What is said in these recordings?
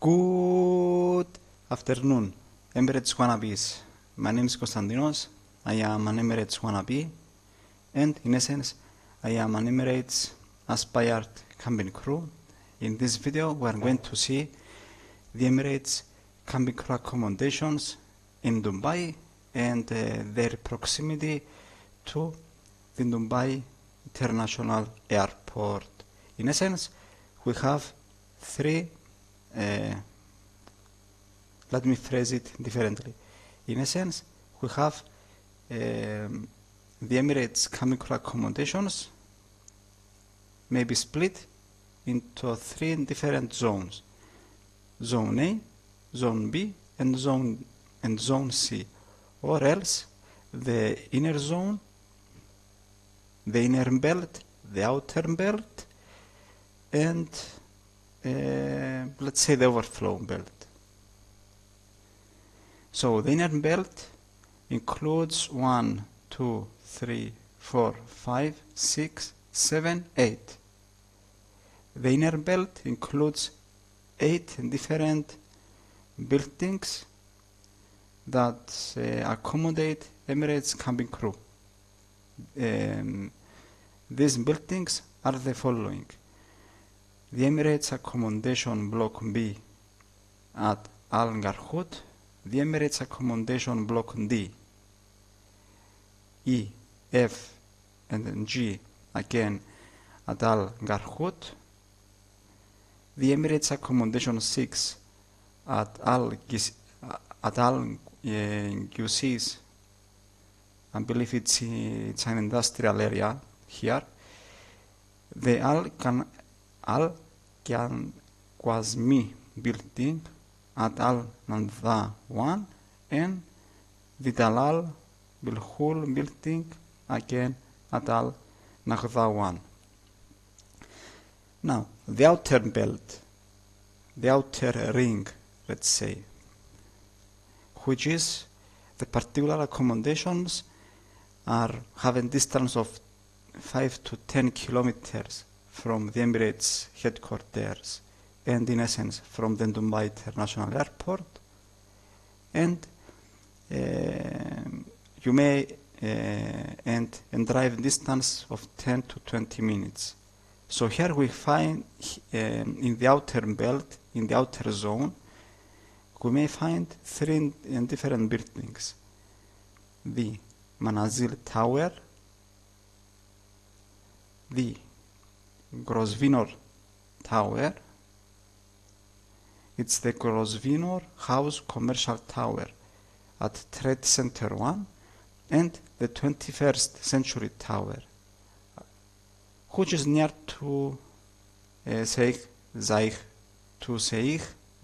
Good afternoon, Emirates wannabes. My name is Konstantinos. I am an Emirates wannabe, and in essence, I am an Emirates aspired cabin crew. In this video, we are going to see the Emirates cabin crew accommodations in Dubai and their proximity to the Dubai International Airport. In essence, we have three. Let me phrase it differently. In essence, we have the Emirates cabin crew accommodations may be split into three different zones: Zone A, Zone B, and Zone C, or else the inner zone, the inner belt, the outer belt, and let's say the overflow belt. So the inner belt includes 1, 2, 3, 4, 5, 6, 7, 8. The inner belt includes 8 different buildings that accommodate Emirates cabin crew. These buildings are the following: the Emirates Accommodation Block B at Garhoud, the Emirates Accommodation Block D, E, F, and G again at Garhoud, the Emirates Accommodation 6 at Qusais. I believe it's an industrial area here. The Qamzi building at Nahda 1, and the Talal Belhoul building again at Nahda 1. Now, the outer belt, the outer ring, let's say, which is the particular accommodations have a distance of 5 to 10 kilometers from the Emirates headquarters, and in essence from the Dubai International Airport, and you may and drive distance of 10 to 20 minutes. So here we find in the outer belt, in the outer zone, we may find three different buildings: the Manazel Tower, the Grosvenor Tower, it's the Grosvenor House Commercial Tower at Trade Center 1, and the 21st Century Tower, which is near to Sheikh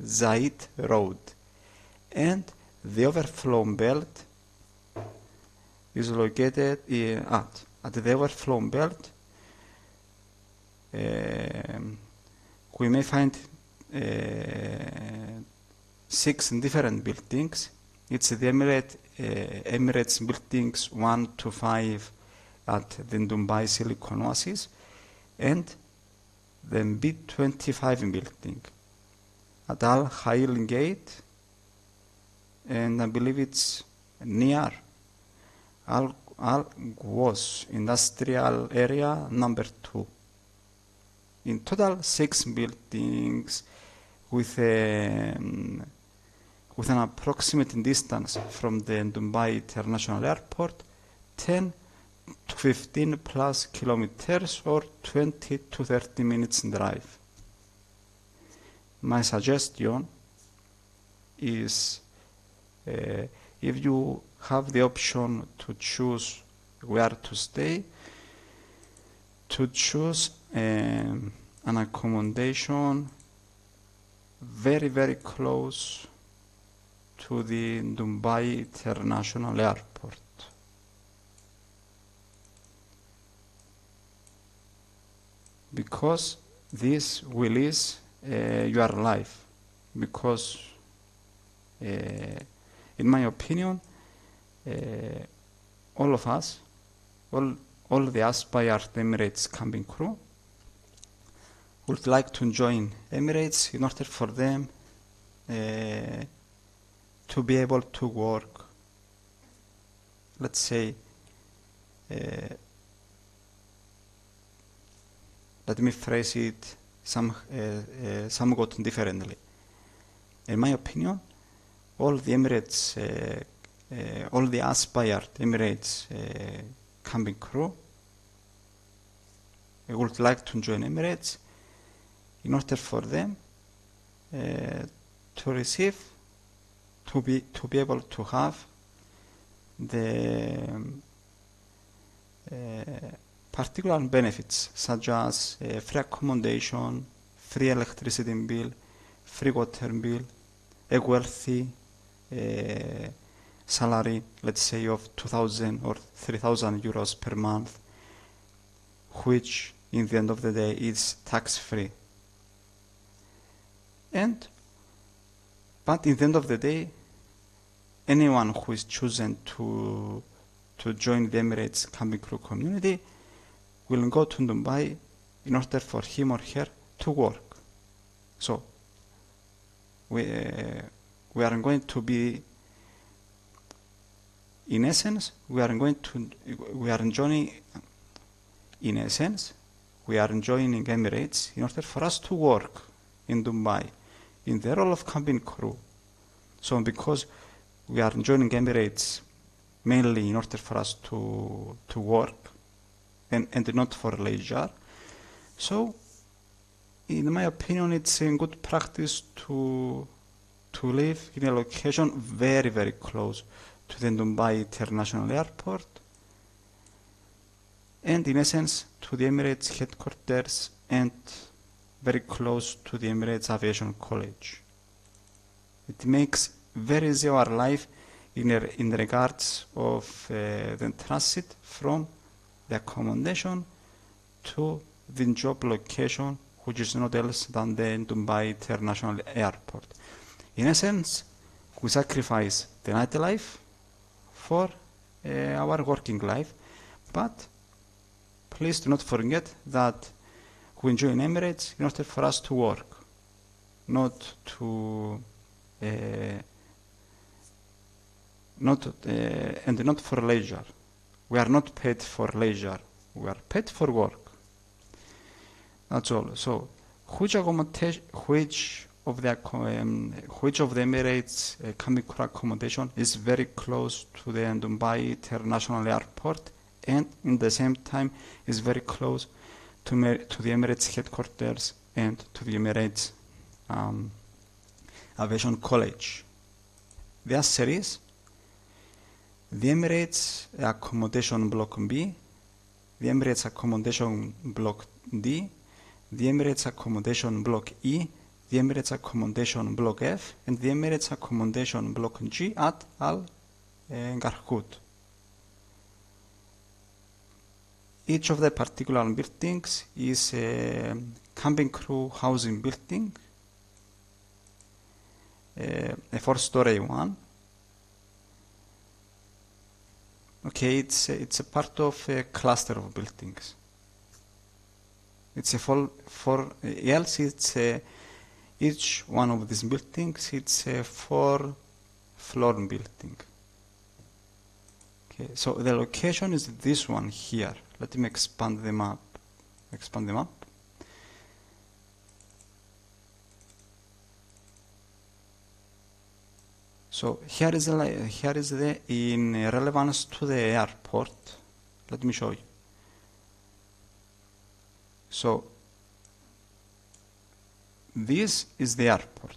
Zayed Road. And the overflow belt is located at the overflow belt. We may find 6 different buildings. It's the Emirates buildings 1 to 5 at the Dubai Silicon Oasis, and the B25 building at Al Khail Gate, and I believe it's near Al Qusais Industrial Area number 2. In total, 6 buildings with an approximate distance from the Dubai International Airport 10 to 15 plus kilometers, or 20 to 30 minutes drive. My suggestion is, if you have the option to choose where to stay, to choose an accommodation very, very close to the Dubai International Airport. Because this will ease your life. Because, in my opinion, all of us, all the aspired Emirates cabin crew would like to join Emirates in order for them to be able to work, let's say, let me phrase it somewhat differently. In my opinion, all the Emirates, all the aspired Emirates cabin crew would like to join Emirates in order for them to receive, to be able to have the particular benefits such as free accommodation, free electricity bill, free water bill, a wealthy salary, let's say of 2,000 or 3,000 euros per month, which in the end of the day is tax-free. But in the end of the day, anyone who is chosen to join the Emirates cabin crew community will go to Dubai in order for him or her to work. So we are going to be, in essence, we are joining Emirates in order for us to work in Dubai in the role of cabin crew. So because we are joining Emirates mainly in order for us to work and not for leisure, so in my opinion it's a good practice to live in a location very, very close to the Dubai International Airport and in essence to the Emirates headquarters and very close to the Emirates Aviation College. It makes very easy our life in regards of the transit from the accommodation to the job location, which is not else than the Dubai International Airport. In essence, we sacrifice the nightlife for our working life, but please do not forget that we join Emirates in order for us to work, not for leisure. We are not paid for leisure. We are paid for work. That's all. So, which of the Emirates cabin crew accommodation is very close to the Dubai International Airport and in the same time is very close to the Emirates headquarters and to the Emirates Aviation College? The answer is the Emirates Accommodation Block B, the Emirates Accommodation Block D, the Emirates Accommodation Block E, the Emirates Accommodation Block F, and the Emirates Accommodation Block G at Garhoud. Each of the particular buildings is a cabin crew housing building, a 4-story one. Okay, it's a part of a cluster of buildings. It's a each one of these buildings, it's a 4-floor building. Okay, so the location is this one here. Let me expand the map. So here is the in relevance to the airport. Let me show you. So this is the airport.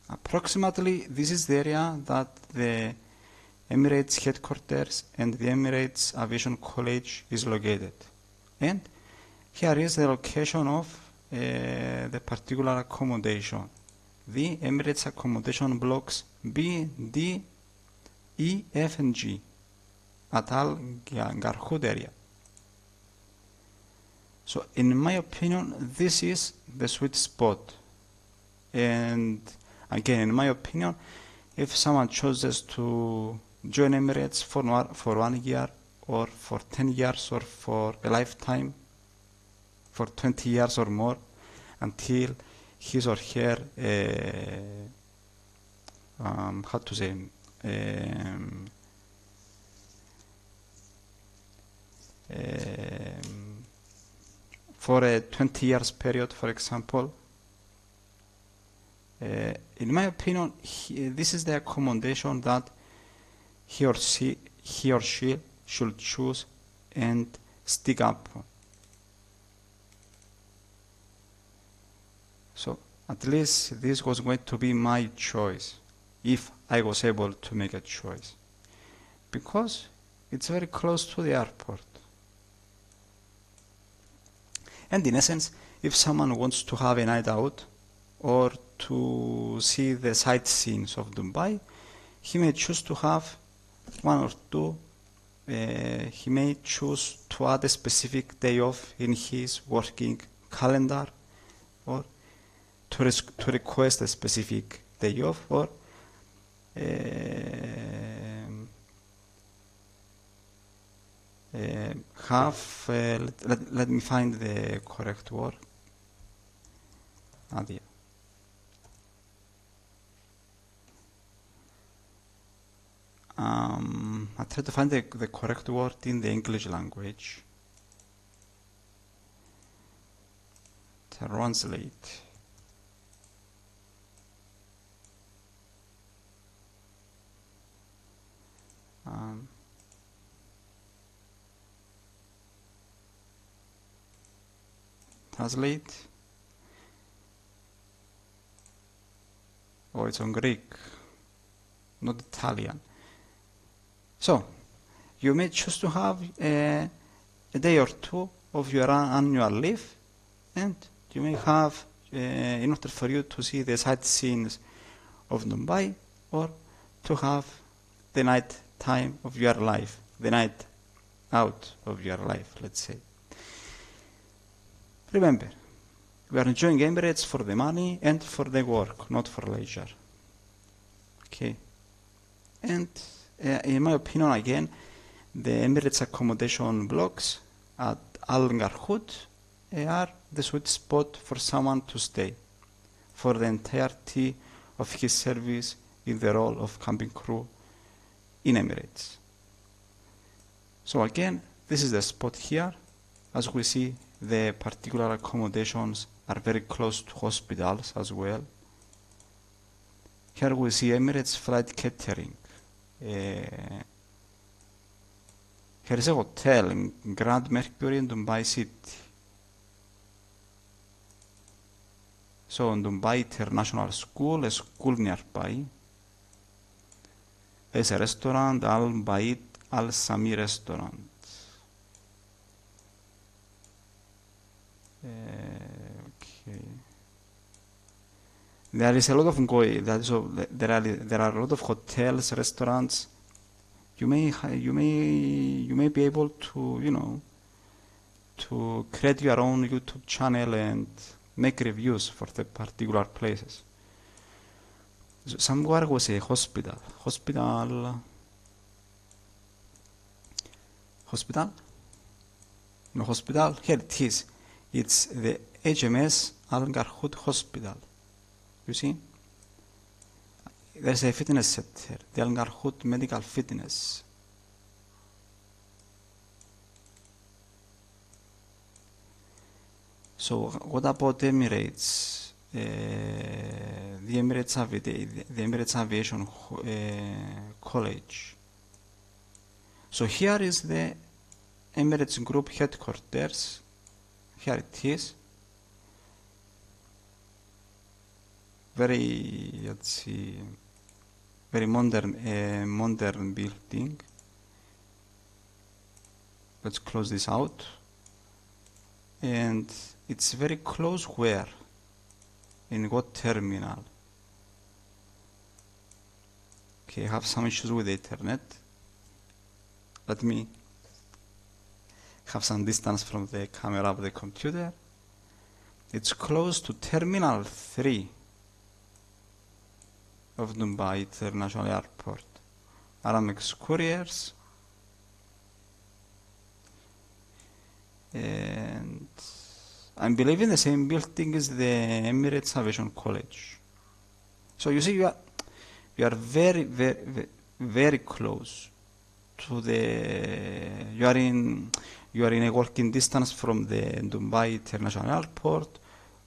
Approximately this is the area that the Emirates headquarters and the Emirates Aviation College is located. And here is the location of the particular accommodation. The Emirates Accommodation Blocks B, D, E, F, and G at Garhoud area. So in my opinion, this is the sweet spot. And again, in my opinion, if someone chooses to join Emirates for 1 year or for 10 years or for a lifetime, for 20 years or more, until his or her how to say for a 20 years period, for example. In my opinion, this is the accommodation that he or she should choose and stick up on. So at least this was going to be my choice if I was able to make a choice, because it's very close to the airport. And in essence, if someone wants to have a night out or to see the sightseeing of Dubai, he may choose to have one or two. He may choose to add a specific day off in his working calendar, or to request a specific day off, or let me find the correct word. Yeah. I try to find the correct word in the English language. Translate. Translate. Oh, it's on Greek, not Italian. So, you may choose to have a day or two of your annual leave, and you may have, in order for you to see the sightseeing of Dubai, or to have the night time of your life, the night out of your life, let's say. Remember, we are enjoying Emirates for the money and for the work, not for leisure. Okay. And in my opinion, again, the Emirates accommodation blocks at Al Garhoud are the sweet spot for someone to stay for the entirety of his service in the role of cabin crew in Emirates. So again, this is the spot here. As we see, the particular accommodations are very close to hospitals as well. Here we see Emirates flight catering. Here is a hotel in Grand Mercury in Dubai City. So in Dubai International School, a school nearby. There's a restaurant, Al Bait Al Sami restaurant. Okay. There is a lot of there are a lot of hotels, restaurants. You may be able to to create your own YouTube channel and make reviews for the particular places. Somewhere was a hospital. No, hospital. Here it is. It's the HMS Al Garhoud Hospital. You see? There's a fitness center, the Al Garhoud Medical Fitness. So what about Emirates? The Emirates Aviation College. So here is the Emirates Group headquarters. Here it is. Very, let's see, very modern building. Let's close this out. And it's very close where? In what terminal? Okay, I have some issues with the internet. Let me have some distance from the camera of the computer. It's close to Terminal 3 of Dubai International Airport. Aramex Couriers. And I believe in the same building as the Emirates Aviation College. So you see, you are very, very, very close to the. You are in a walking distance from the Dubai International Airport,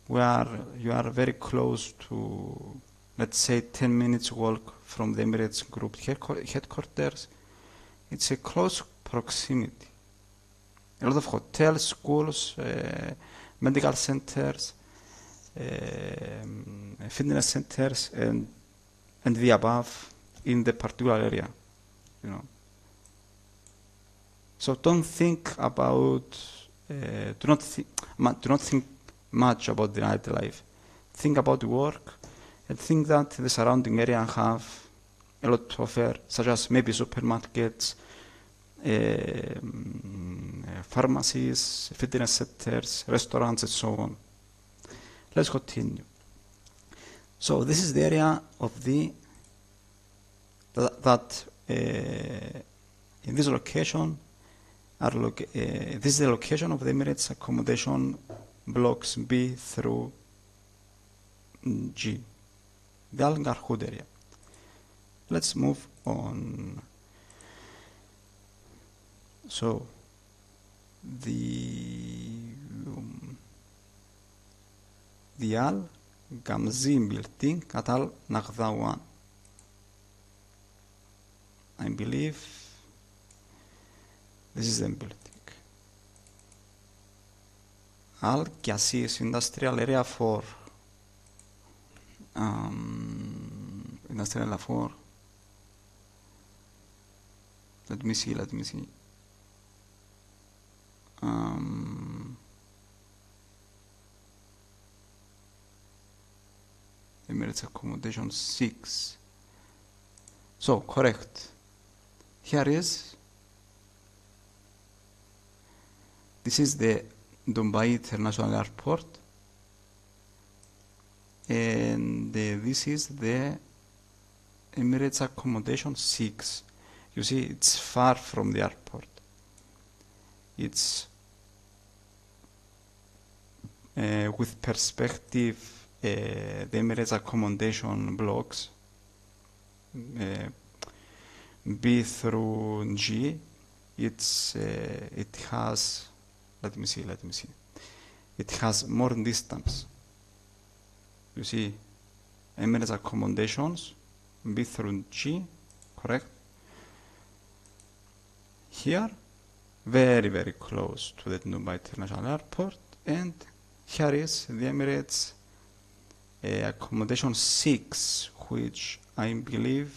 where you are very close to, let's say, 10 minutes walk from the Emirates Group headquarters. It's a close proximity. A lot of hotels, schools, medical centers, fitness centers, and the above in the particular area, you know. So don't think about, do not think much about the nightlife. Think about work, and think that the surrounding area have a lot to offer, such as maybe supermarkets, pharmacies, fitness centers, restaurants, and so on. Let's continue. So this is the area of the that in this location this is the location of the Emirates accommodation blocks B through G, the Garhoud area. Let's move on. So the Qamzi building at Nahda 1. I believe this is the building. Qusais Industrial Area 4. Industrial Area 4. Let me see. Emirates Accommodation 6. So, correct. Here is, this is the Dubai International Airport, and this is the Emirates Accommodation 6. You see, it's far from the airport. It's with perspective, the Emirates Accommodation blocks B through G, it has, let me see, it has more distance. You see, Emirates accommodations B through G, correct? Here, very, very close to the Dubai International Airport, and here is the Emirates accommodation 6, which I believe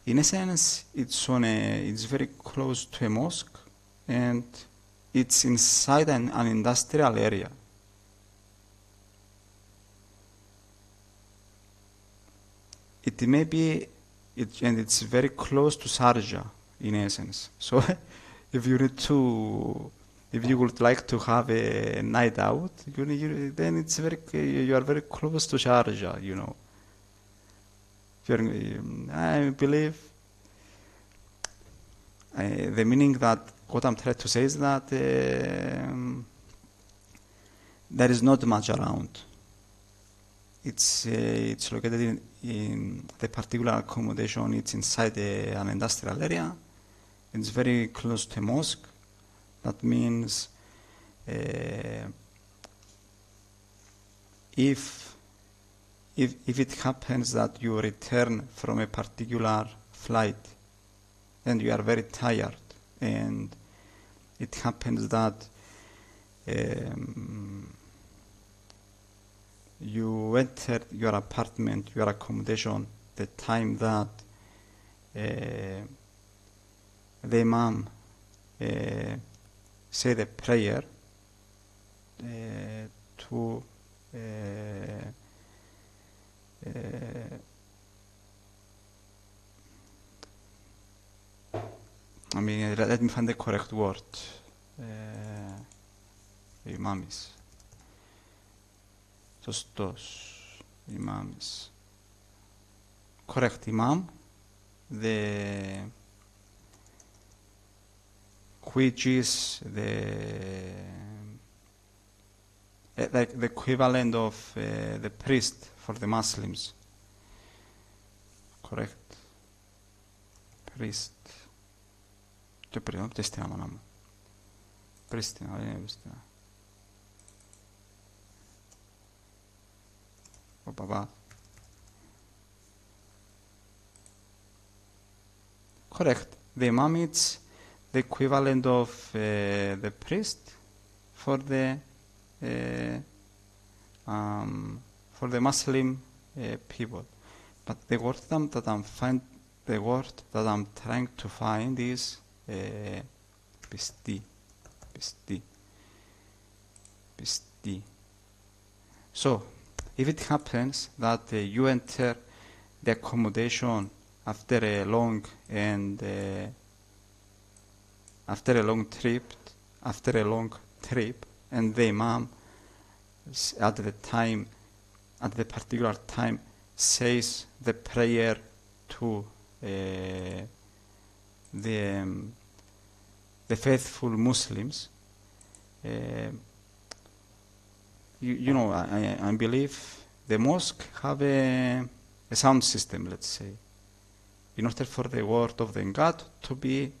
in a sense it's very close to a mosque, and it's inside an industrial area. It may be, and it's very close to Sharjah in essence. So if you would like to have a night out, then it's you are very close to Sharjah, you know. I believe the meaning that what I'm trying to say is that there is not much around. It's located in the particular accommodation. It's inside an industrial area. It's very close to a mosque. That means if it happens that you return from a particular flight and you are very tired, and it happens that you entered your apartment, your accommodation, the time that the Imam say the prayer to let me find the correct word. Imamis. Σωστός. Imamis. Correct, Imam. the which is like the equivalent of the priest for the Muslims. Correct. Priest. Και πριν, τι στην αμάνα μου. Πρίστινα, δεν είναι Πρίστινα. Ο παπά. Correct. The imam is the equivalent of the priest for the Muslim people. But the word that I'm trying to find is pisti. So, if it happens that you enter the accommodation after a long trip, and the imam at the particular time says the prayer to the faithful Muslims, you know, I believe the mosque have a sound system, let's say, in order for the word of the God to be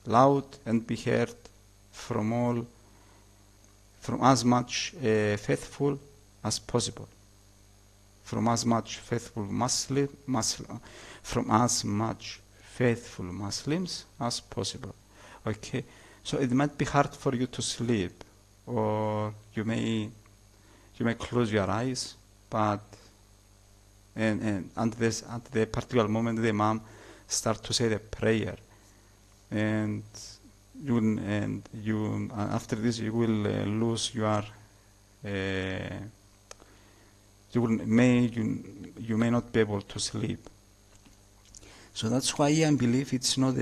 loud and be heard from as much faithful as possible, from as much faithful Muslims as possible. Okay, so it might be hard for you to sleep, or you may close your eyes, but and at the particular moment the imam start to say the prayer, and you after this you will lose your you may not be able to sleep. So that's why I believe it's not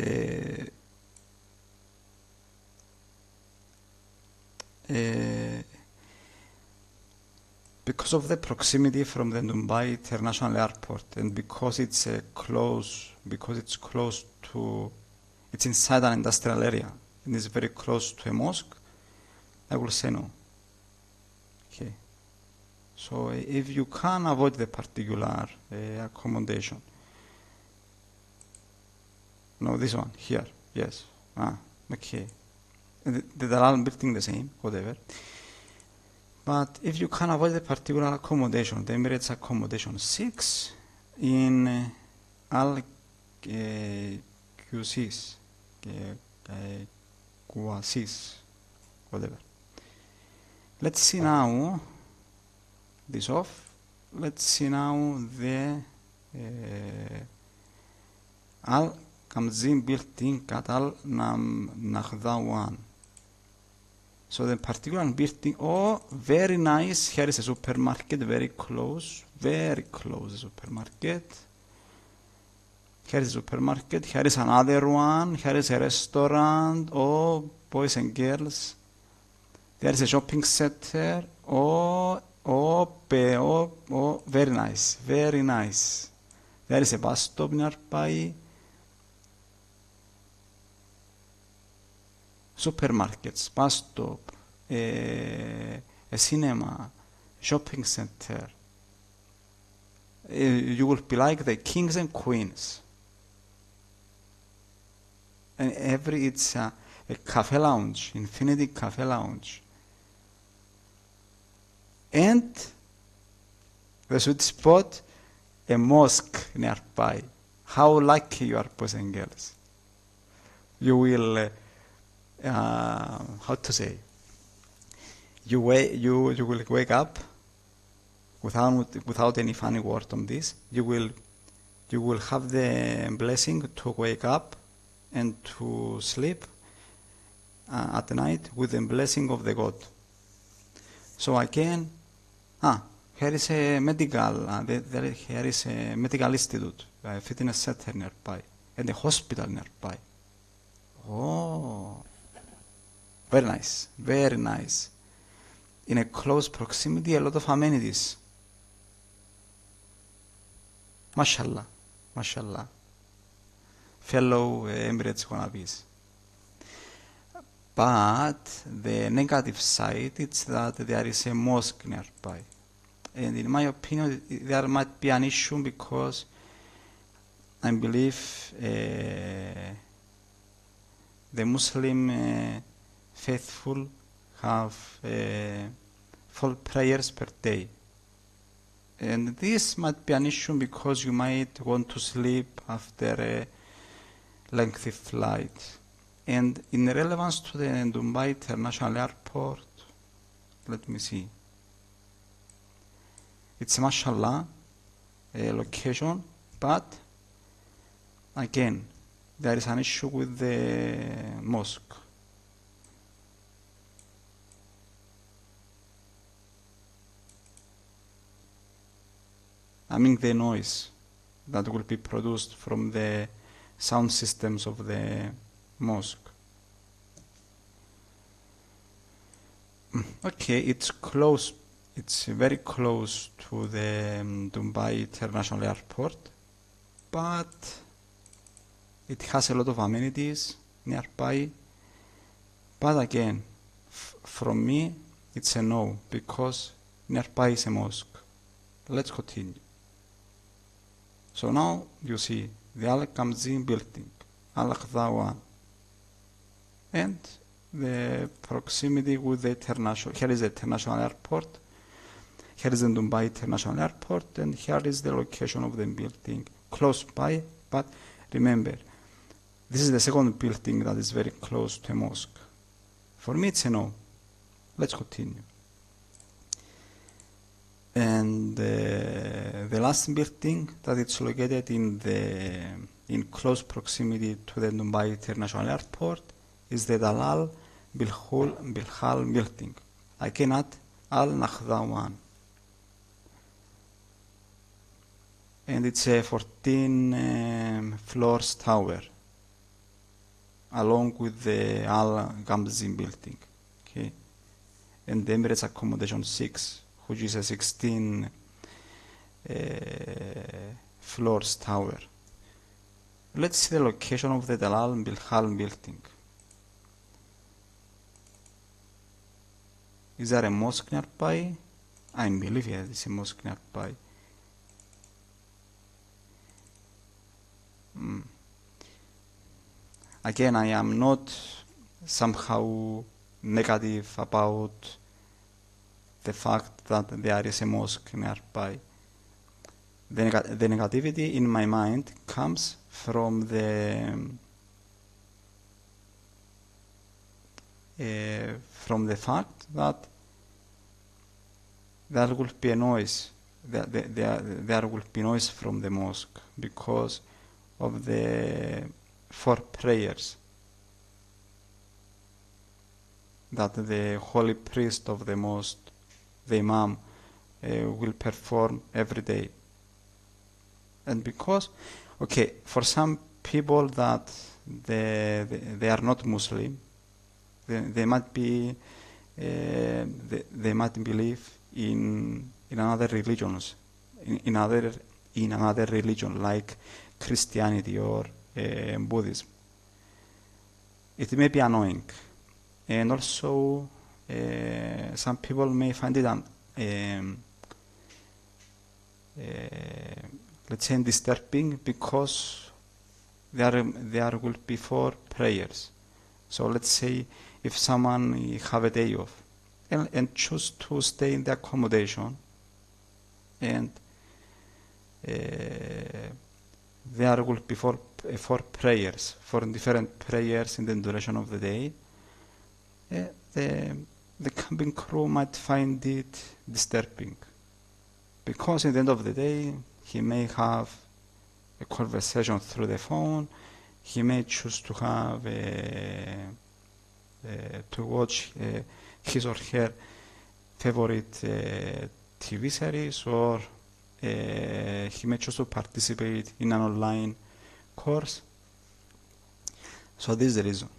because of the proximity from the Mumbai International Airport, and because it's close to, it's inside an industrial area and it's very close to a mosque, I will say no. Okay. So if you can avoid the particular accommodation, no, this one here, yes. Okay. The Talal building the same, whatever. But if you can avoid the particular accommodation, the Emirates accommodation 6 in Qusais, whatever. Let's see now this off. Let's see now the Qamzi building at Nahda 1. So the particular building, very nice. Here is a supermarket, very close supermarket. Here is a supermarket, here is another one, here is a restaurant, boys and girls. There is a shopping center, very nice. There is a bus stop nearby. Supermarkets, bus stop, a cinema, shopping center. You will be like the kings and queens. And it's a cafe lounge, infinity cafe lounge. And the sweet spot, a mosque nearby. How lucky you are, boys and girls. You will how to say? You will wake up without any funny word on this. You will have the blessing to wake up and to sleep at night with the blessing of the God. So again, here is a medical. Here is a medical institute, a fitness center nearby, and a hospital nearby. Very nice. In a close proximity, a lot of amenities. Mashallah. fellow Emirates wannabes. But the negative side is that there is a mosque nearby. And in my opinion, there might be an issue because I believe the Muslim faithful have 4 prayers per day. And this might be an issue because you might want to sleep after a lengthy flight. And in relevance to the Dubai International Airport, let me see. It's mashallah a location, but again, there is an issue with the mosque. I mean the noise that will be produced from the sound systems of the mosque. Okay, it's close. It's very close to the Dubai International Airport, but it has a lot of amenities nearby. But again, from me, it's a no, because nearby is a mosque. Let's continue. So now you see the Qamzi building, Al-Qadha 1, and the proximity with the international. Here is the international airport. Here is the Dubai International Airport, and here is the location of the building, close by. But remember, this is the second building that is very close to a mosque. For me, it's a no. Let's continue. And the last building that is located in close proximity to the Dubai International Airport is the Talal Belhoul building. Again at Al-Nahda 1. And it's a 14 floors tower, along with the Qamzi building. Okay, and the Emirates Accommodation 6, which is a 16 floors tower. Let's see the location of the Talal Belhoul building. Is there a mosque nearby? I believe there is a mosque nearby. Again, I am not somehow negative about the fact that there is a mosque nearby. The negativity in my mind comes from the fact that there will be a noise. There will be noise from the mosque because of the 4 prayers that the holy priest of the mosque, the imam, will perform every day. And because, okay, for some people that they are not Muslim, they might be they might believe in another religions, in another religion like Christianity or Buddhism. It may be annoying, and also some people may find it let's say disturbing because there will be 4 prayers. So let's say if someone have a day off and choose to stay in the accommodation, and there will be 4 prayers, 4 different prayers in the duration of the day, the camping crew might find it disturbing, because at the end of the day he may have a conversation through the phone, he may choose to have to watch his or her favorite TV series, or he may choose to participate in an online course. So this is the reason.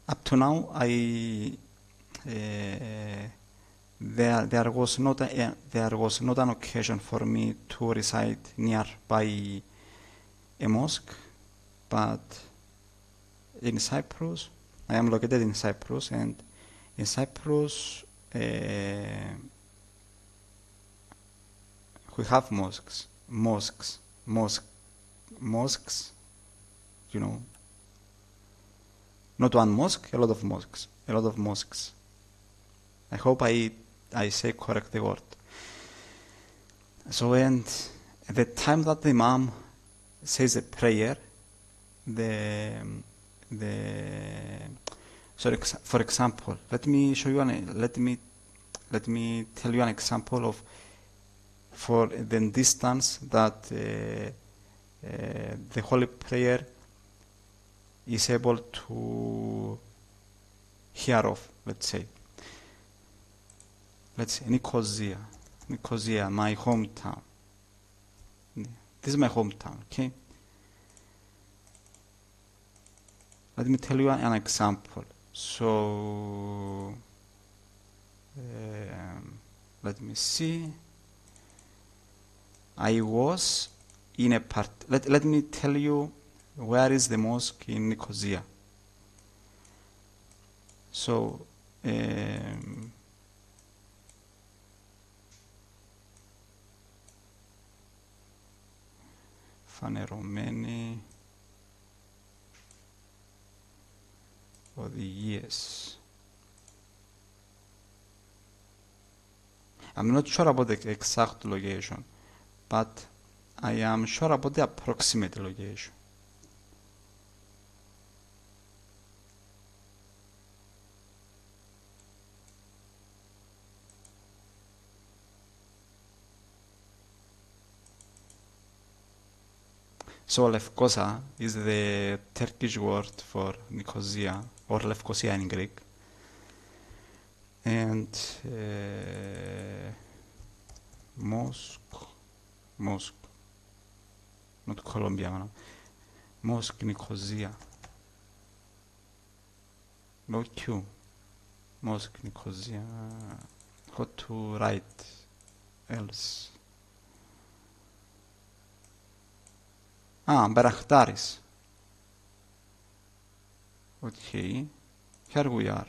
Up to now, there was not an occasion for me to reside nearby a mosque, but in Cyprus, I am located in Cyprus, and in Cyprus we have mosques, you know, not one mosque, a lot of mosques. I hope I say correct the word. So, and at the time that the Imam says a prayer, for example, let me tell you an example of for the distance that the holy prayer is able to hear of. Let's say Nicosia, my hometown. This is my hometown, okay? Let me tell you an example. So, let me see. I was in a part. Let me tell you where is the mosque in Nicosia. So, φανερωμένη οδηγίες. I'm not sure about the exact location, but I am sure about the approximate location. So Lefkosa is the Turkish word for Nicosia, or Lefkosia in Greek. And mosque, not Colombia, no. Mosque Nicosia. No Q. Mosque Nicosia. How to write else? Baraktaris. Okay, here we are.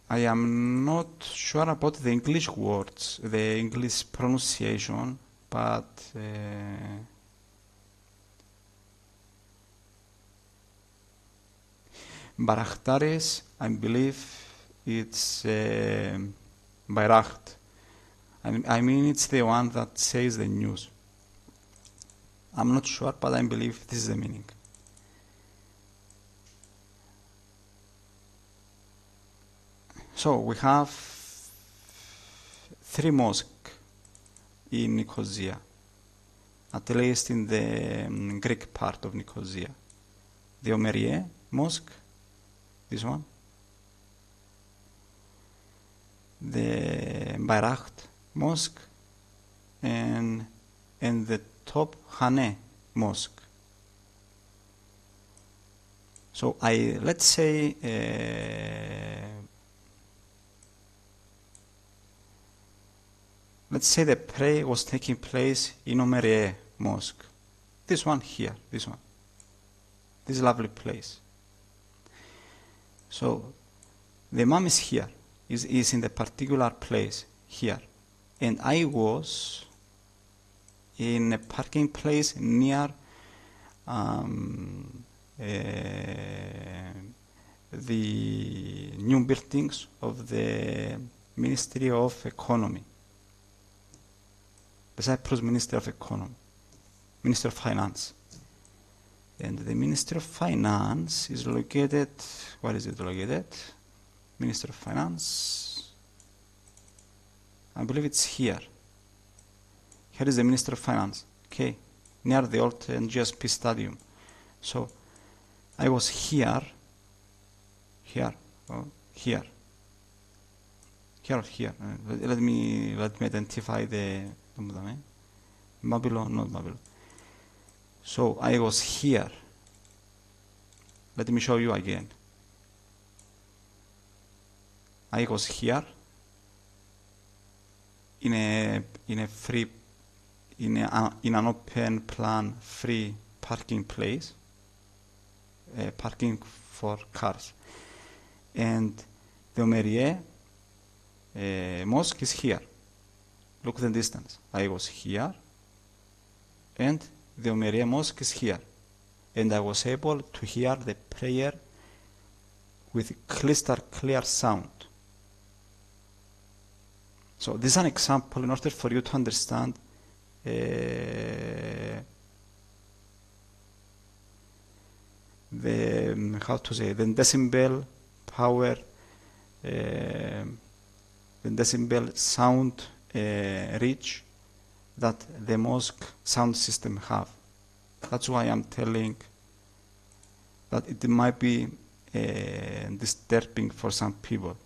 I am not sure about the English words, the English pronunciation, but Baraktaris, I believe it's Bayracht. I mean it's the one that says the news. I'm not sure, but I believe this is the meaning. So we have 3 mosques in Nicosia, at least in the Greek part of Nicosia. The Omerie Mosque, this one. The Bayracht Mosque, and the top Hane Mosque. So let's say the prayer was taking place in Omerie Mosque. This one here, this lovely place. So the Imam is here, is in the particular place here, and I was in a parking place near the new buildings of the Ministry of Economy, the Cyprus Ministry of Economy, Ministry of Finance. And the Ministry of Finance is located, where is it located? Ministry of Finance, I believe it's here. Here is the Ministry of Finance, okay, near the old GSP Stadium. So I was here. Let me identify the Babylon, not Babylon. So I was here. Let me show you again. I was here in an open plan free parking place, parking for cars, and the Omerie mosque is here. Look at the distance. I was here, and the Omerie mosque is here, and I was able to hear the prayer with crystal clear sound. So this is an example in order for you to understand the decibel power, the decibel sound reach that the mosque sound system have. That's why I'm telling that it might be disturbing for some people.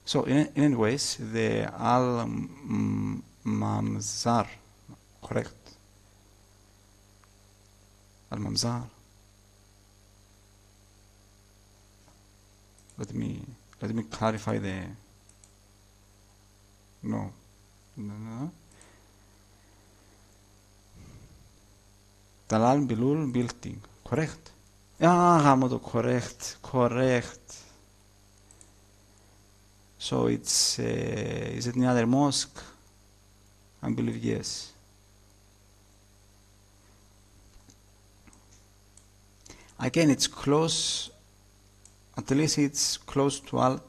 So anyways, the Al-Mamzar, correct? Al-Mamzar. Let me clarify the no. Talal Belhoul building, correct? Hamodo, correct. So it's is it near the mosque? I believe yes. Again, it's close. At least it's close to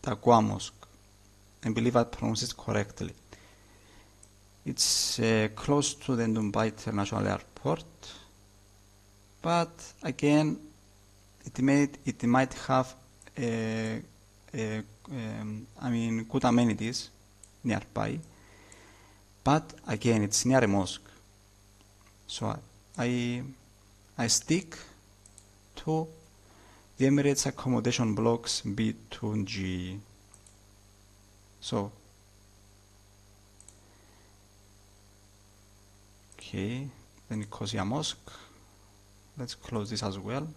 Taqwa Mosque. I believe I pronounced it correctly. It's close to the Dubai International Airport, but again, it might have good amenities nearby, but again, it's near a mosque. So I stick to the Emirates accommodation blocks B2G. So okay, then Nicosia Mosque. Let's close this as well.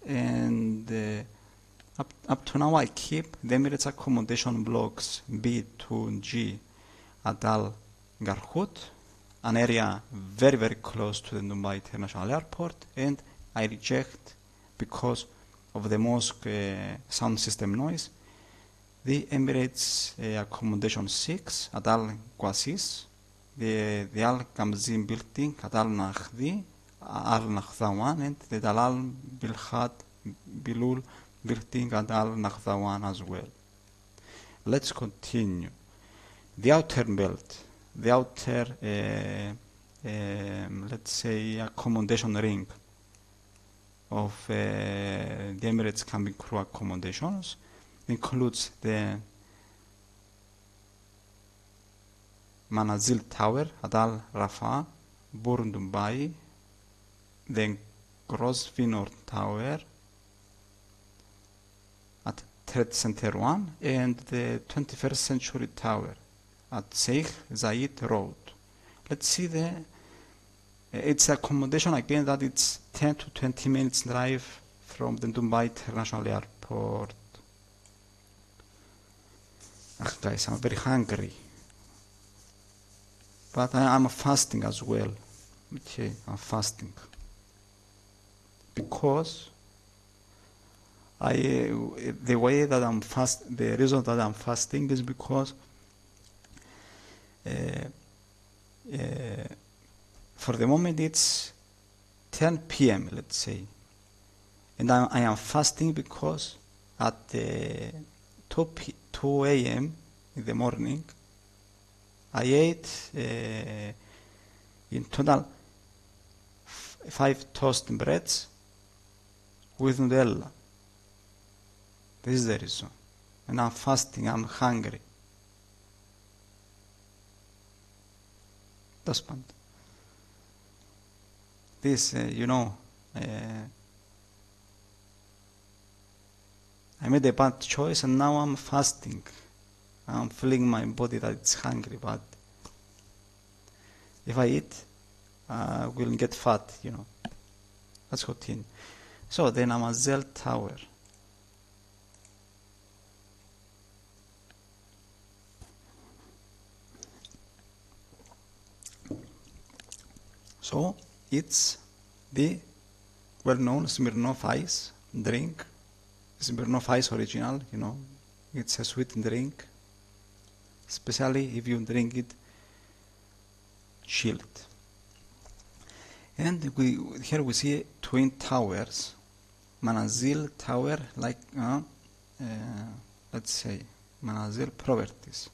And up to now I keep the Emirates accommodation blocks B2G at Al Garhoud, an area very, very close to the Dubai International Airport, and I reject, because of the mosque sound system noise, the Emirates accommodation 6 at Al Qusais, the Al Qamzi building at Al Nahda, Al Nahda 1, and the Talal Belhoul building at Al Nahda 1 as well. Let's continue. The outer belt, the outer, let's say, accommodation ring of the Emirates cabin crew accommodations includes the Manazel Tower at Al Raffa, Burn Dubai, the Grosvenor Tower at Trade Center 1, and the 21st Century Tower at Sheikh Zayed Road. Let's see it's accommodation again that it's 10 to 20 minutes drive from the Dubai International Airport. Guys, I'm very hungry, but I'm fasting as well. Okay, I'm fasting because the reason that I'm fasting is because for the moment it's 10 p.m. let's say, and I am fasting because at 2 a.m. in the morning I ate in total 5 toast breads with Nutella. This is the reason. And I'm fasting, I'm hungry. That's fun. This, I made a bad choice and now I'm fasting. I'm feeling my body that it's hungry, but if I eat, I will get fat, you know. Let's continue. So the Manazel Tower. So it's the well-known Smirnoff Ice drink. Smirnoff Ice original, you know. It's a sweet drink, especially if you drink it chilled. And here we see twin towers. Manazel Tower, like let's say Manazel properties.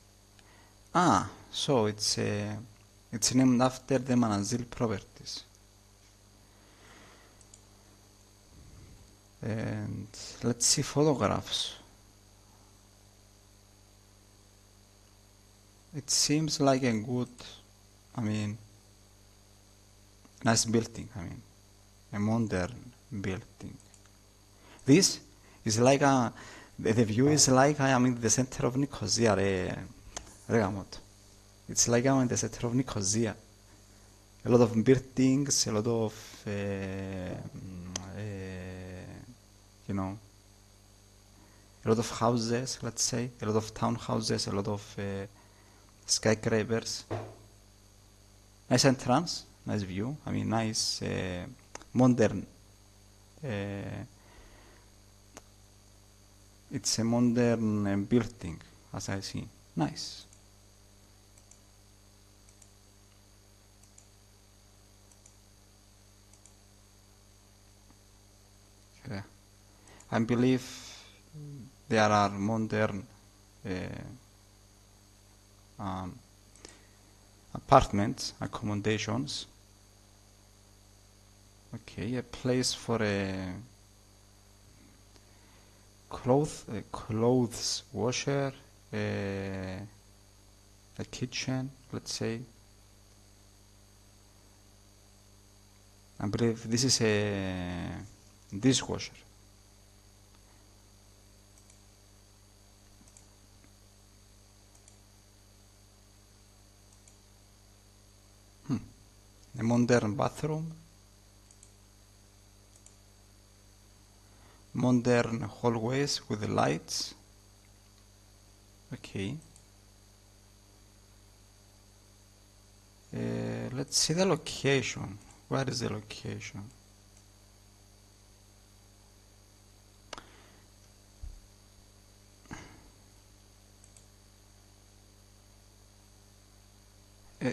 So it's named after the Manazel properties. And let's see photographs. It seems like a good, nice building, a modern building. This is like the view is like I am in the center of Nicosia. It's like I'm in the center of Nicosia. A lot of buildings, a lot of, a lot of houses, let's say, a lot of townhouses, a lot of skyscrapers. Nice entrance, nice view, nice modern. It's a modern building, as I see. Nice. Okay. I believe there are modern apartments, accommodations. Okay, a place for a clothes washer, a kitchen, let's say. I believe this is a dishwasher. A modern bathroom, modern hallways with the lights. Okay. Let's see the location. Where is the location?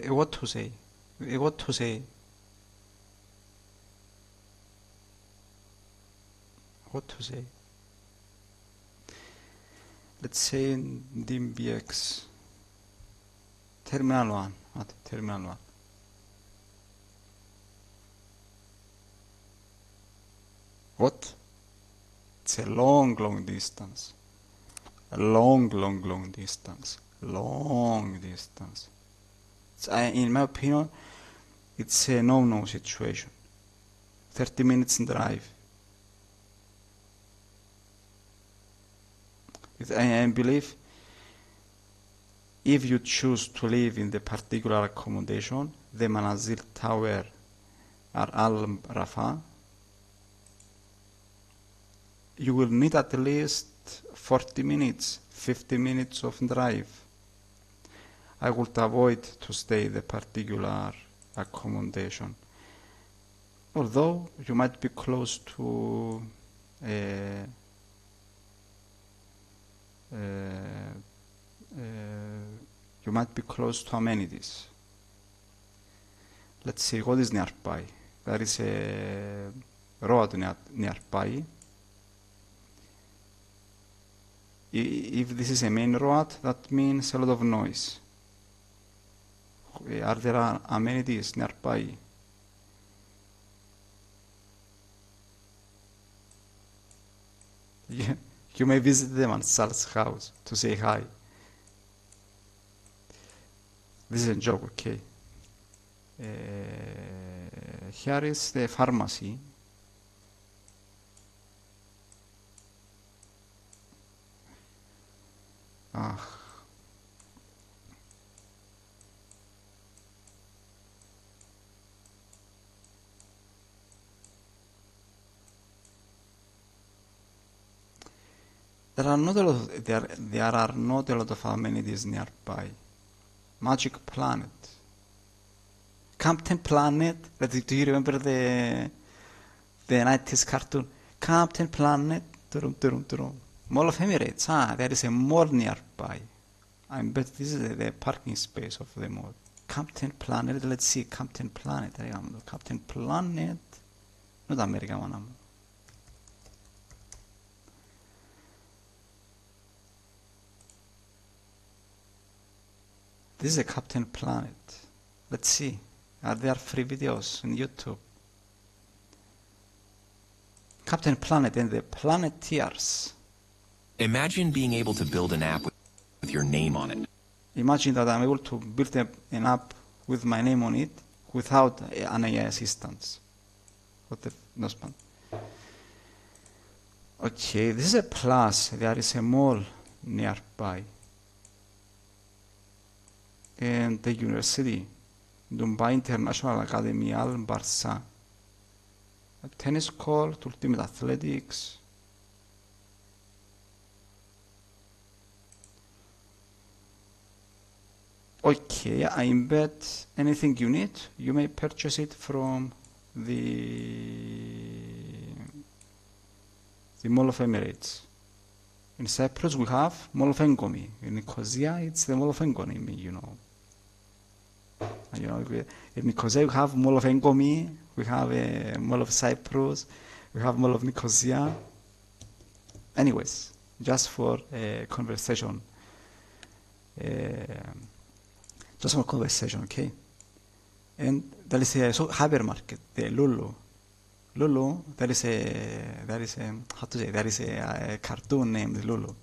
What to say? What to say? What to say? Let's say in DMBX Terminal 1. What? Terminal 1. What? It's a long distance. A long distance. Long distance. In my opinion, it's a no situation. 30 minutes drive. I believe if you choose to live in the particular accommodation, the Manazel Tower or Al Raffa, you will need at least 40 minutes, 50 minutes of drive. I would avoid to stay the particular accommodation. Although you might be close to amenities. Let's see what is nearby. There is a road nearby. If this is a main road, that means a lot of noise. Are there amenities nearby? Yeah. You may visit the Manazal's house to say hi. This is a joke, okay. Here is the pharmacy. There are not a lot of, there are not a lot of amenities nearby. Magic Planet. Captain Planet. Do you remember the 90s cartoon? Captain Planet. Mall of Emirates. There is a mall nearby. I bet this is the parking space of the mall. Captain Planet. Let's see. Captain Planet. Captain Planet. Not America one. This is a Captain Planet. Let's see. Are there free videos on YouTube? Captain Planet and the Planeteers. Imagine being able to build an app with your name on it. Imagine that I'm able to build an app with my name on it without an AI assistant. What the no span. Okay, this is a plus. There is a mall nearby. And the university, Dubai International Academy Al Barça. A tennis court, Ultimate Athletics. Okay, I bet anything you need, you may purchase it from the Mall of Emirates. In Cyprus we have Mall of Engomi. In Nicosia it's the Mall of Engomi, you know. In Nicosia we have Mall of Engomi, we have a Mall of Cyprus, we have Mall of Nicosia. Anyways, just for conversation. Just for conversation, okay? And there is a hypermarket, the Lulu. Lulu, there is a how to say, there is a cartoon named Lulu.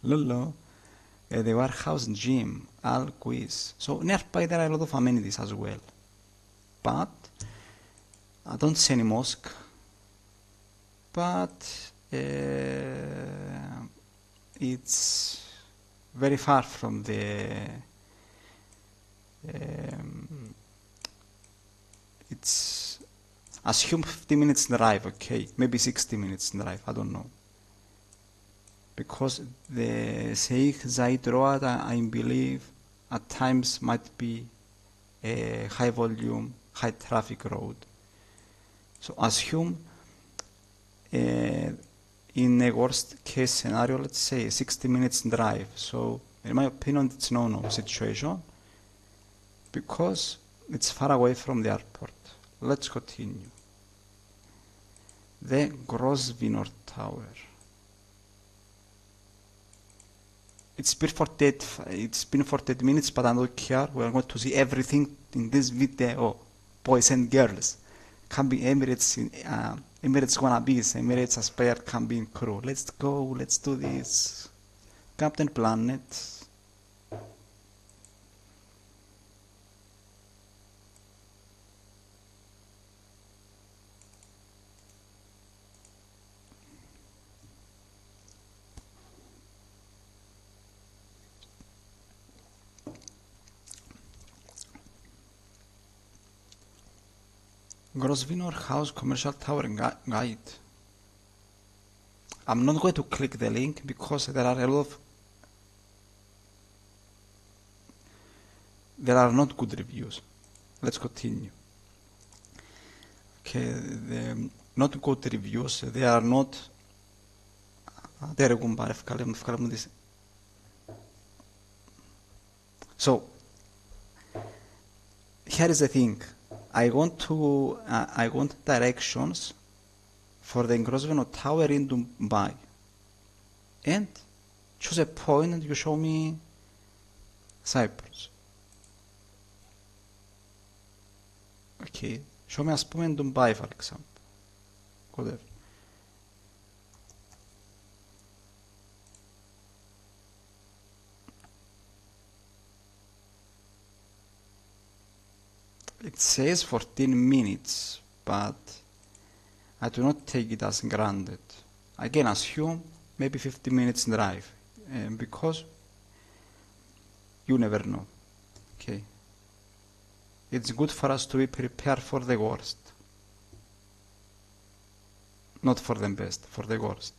Lulu, the warehouse gym, Al Quiz. So nearby there are a lot of amenities as well. But I don't see any mosque. But it's very far from the it's assume 50 minutes drive, okay, maybe 60 minutes drive, I don't know, because the Sheikh Zayed road, I believe at times might be a high volume, high traffic road. So assume in a worst case scenario, let's say 60 minutes drive. So in my opinion it's no situation, because it's far away from the airport. Let's continue. The Grosvenor Tower. It's been 48 minutes, but I don't care. We are going to see everything in this video, boys and girls. Can be Emirates, Emirates wannabes, Emirates aspire cabin crew. Let's go, let's do this. Captain Planet. Grosvenor House Commercial Tower Guide. I'm not going to click the link because there are not good reviews. Let's continue. Okay, the not good reviews, they are not. So here is the thing. I want directions for the Grosvenor Tower in Dubai, and choose a point and you show me Cyprus. Okay, show me a point in Dubai, for example. Whatever. It says 14 minutes, but I do not take it as granted. I can assume maybe 50 minutes drive, because you never know. Okay. It's good for us to be prepared for the worst. Not for the best, for the worst.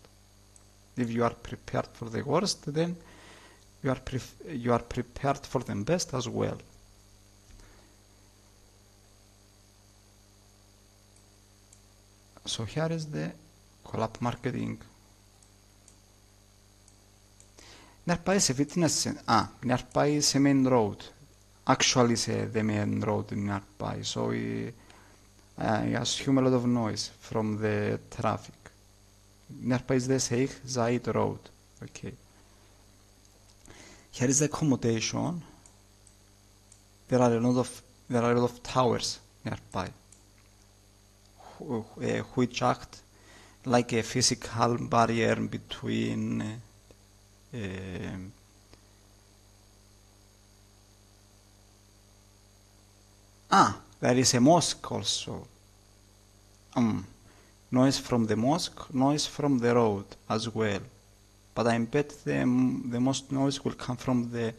If you are prepared for the worst, then you are prepared for the best as well. So here is the collab marketing. Nearby is a fitness center. Nearby is a main road. Actually, it's the main road nearby. So I assume a lot of noise from the traffic. Nearby is the Sheikh Zayed road. Okay. Here is the accommodation. There are a lot of towers nearby, which act like a physical barrier between there is a mosque also. Noise from the mosque, noise from the road as well. But I bet the most noise will come from the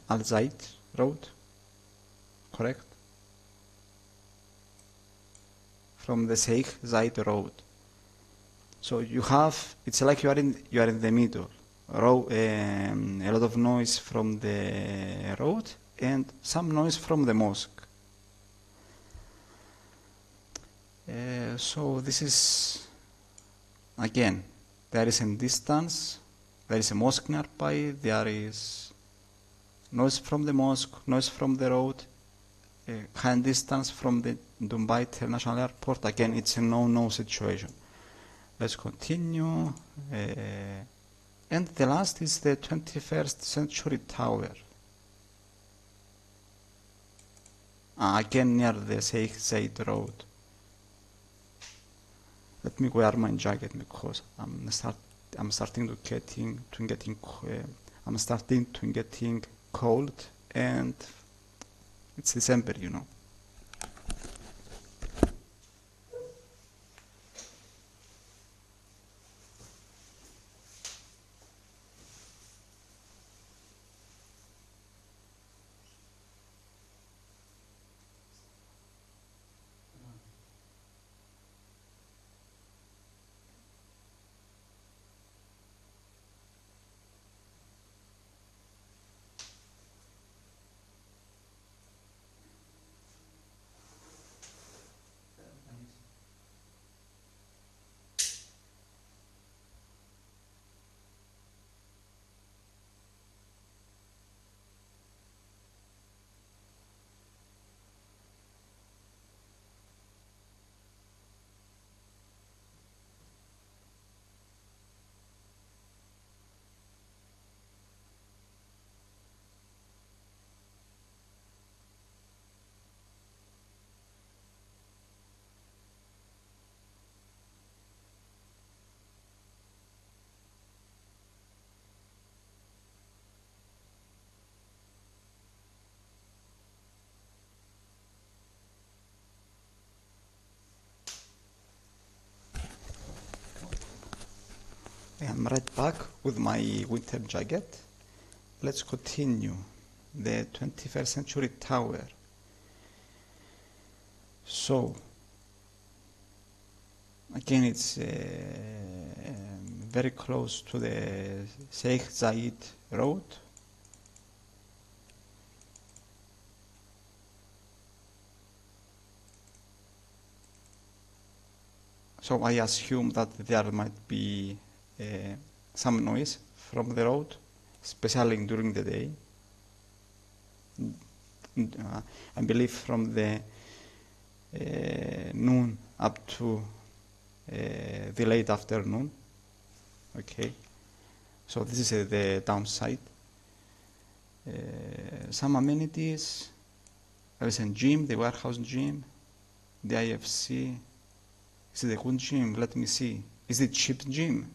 Al Zayed road, correct? From the Sheikh Zayed road. So you have, it's like you are in the middle. A lot of noise from the road and some noise from the mosque. So this is, again, there is a distance, there is a mosque nearby, there is noise from the mosque, noise from the road, high distance from the Dubai International Airport. Again, it's a no-no situation. Let's continue. And the last is the 21st century tower. Again near the Sheikh Zayed road. Let me wear my jacket because I'm starting to getting cold, and it's December, you know. I'm right back with my winter jacket. Let's continue. The 21st century tower. So, again, it's very close to the Sheikh Zayed road. So I assume that there might be some noise from the road, especially during the day. I believe from the noon up to the late afternoon. Okay, so this is the downside. Some amenities. There is a gym, the warehouse gym, the IFC. Is it a good gym? Let me see. Is it cheap gym?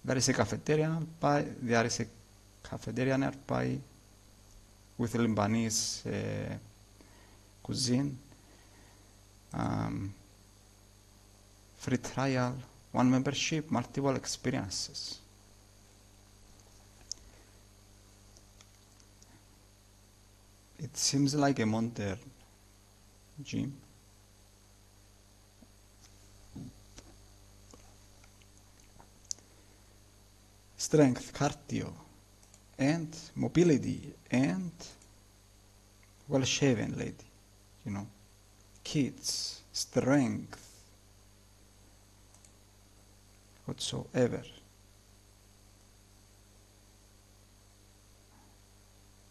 There is a cafeteria nearby. There is a cafeteria nearby with Lebanese cuisine. Free trial, one membership, multiple experiences. It seems like a modern gym. Strength, cardio, and mobility, and well-shaven lady, you know, kids, strength, whatsoever.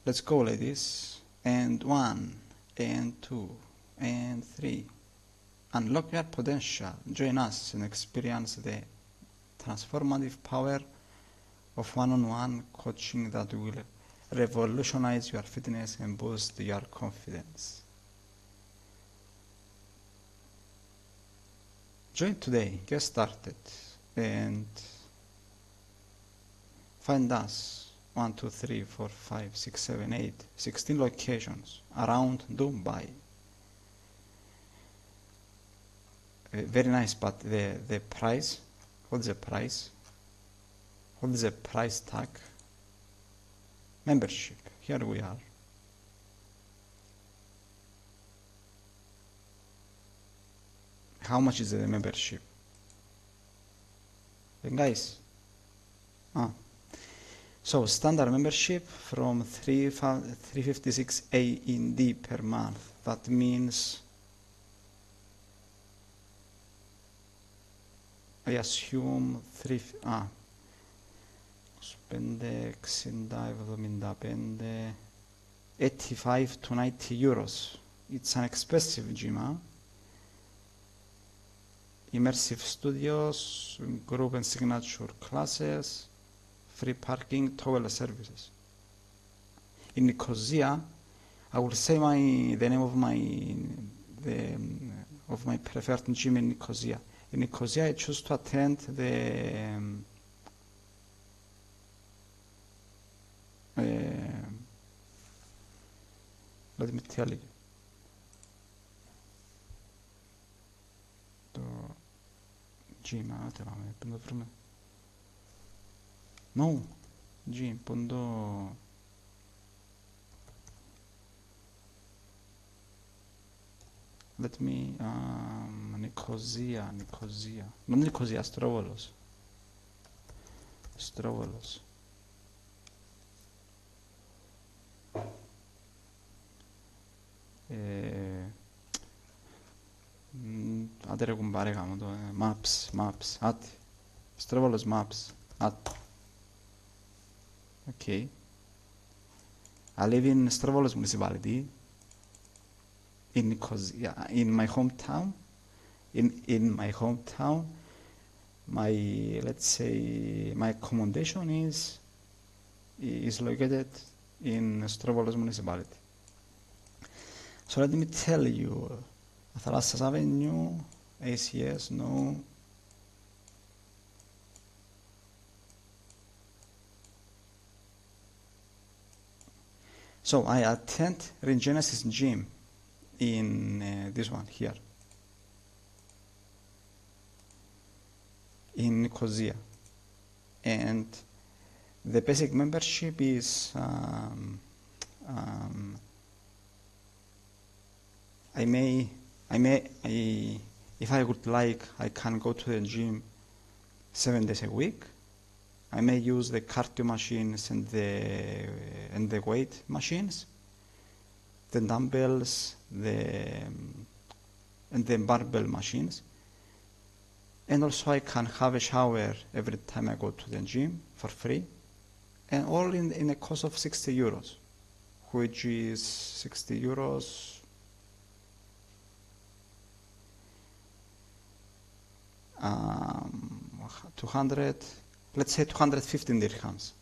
Let's go, ladies. And 1, and 2, and 3. Unlock your potential. Join us and experience the transformative power of one-on-one coaching that will revolutionize your fitness and boost your confidence. Join today, get started, and find us 1, 2, 3, 4, 5, 6, 7, 8, 16 locations around Dubai. Very nice, but the price, what's the price? What is the price tag? Membership. Here we are. How much is the membership? And guys, so standard membership from 356 AED per month. That means I assume 85 to 90 euros. It's an expensive gym, huh? Immersive studios, group and signature classes, free parking, towel services. In Nicosia, I will say the name of my preferred gym in Nicosia. In Nicosia, I choose to attend the let me tell you. The gym, no, gym, let me, Nicosia, not Nicosia, Strovolos. Άντε ρε κουμπάρε γάμο το, maps, άτι, Strovolos maps, άτι. Okay. I live in Strovolos municipality, in Nicosia, in my hometown, my, let's say, my accommodation is located in Strovolos municipality. So let me tell you, Thalassas Avenue, ACS, no. So I attend Regenesis Gym in this one here, in Nicosia, and the basic membership is if I would like, I can go to the gym 7 days a week. I may use the cardio machines and the weight machines, the dumbbells, and the barbell machines. And also I can have a shower every time I go to the gym for free, and all in a cost of 60 euros, which is 60 euros. 200, let's say 215 dirhams.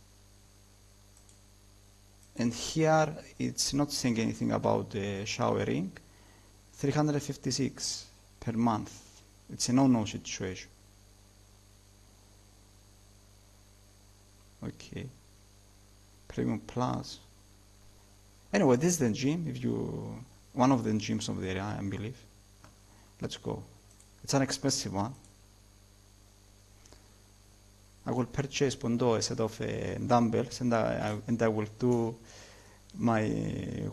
And here it's not saying anything about the showering. 356 per month. It's a no-no situation. Okay. Premium Plus. Anyway, this is the gym. One of the gyms of the area, I believe. Let's go. It's an expensive one. I will purchase a set of dumbbells, and I will do my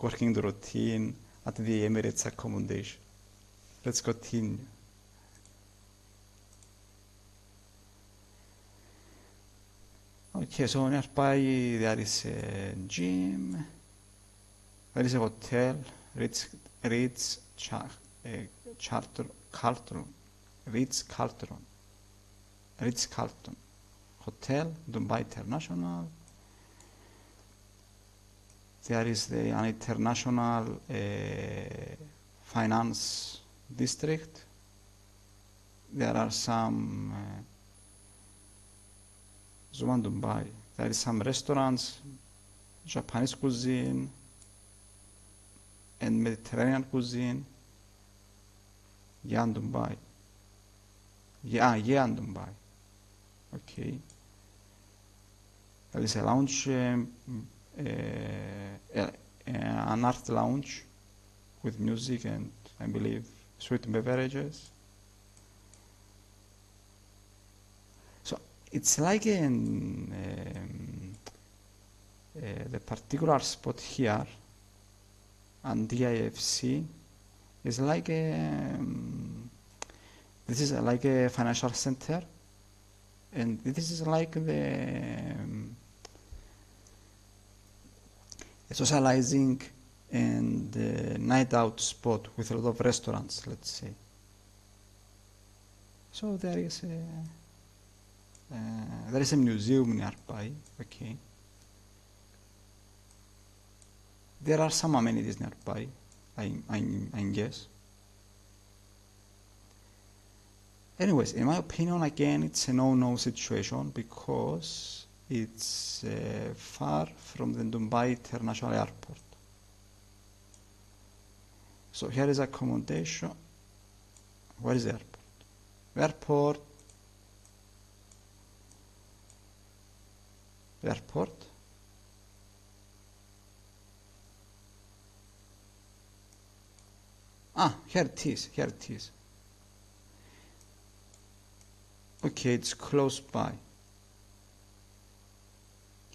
working routine at the Emirates accommodation. Let's continue. Okay, so nearby there is a gym, there is a hotel, Carlton, Ritz-Carlton Hotel, Dubai International. There is an international finance district. There are some Zuman Dubai. There is some restaurants, Japanese cuisine and Mediterranean cuisine. Yan Dubai. Yan Dubai. Okay. There is a lounge, an art lounge with music and I believe sweet beverages. So it's like the particular spot here and DIFC is like this is like a financial center, and this is like the socializing and night out spot with a lot of restaurants, let's say. So there is a museum nearby. Okay. There are some amenities nearby, I guess. Anyways, in my opinion, again, it's a no-no situation because it's far from the Dubai International Airport. So here is accommodation. Where is the airport? Airport. Here it is. Okay, it's close by.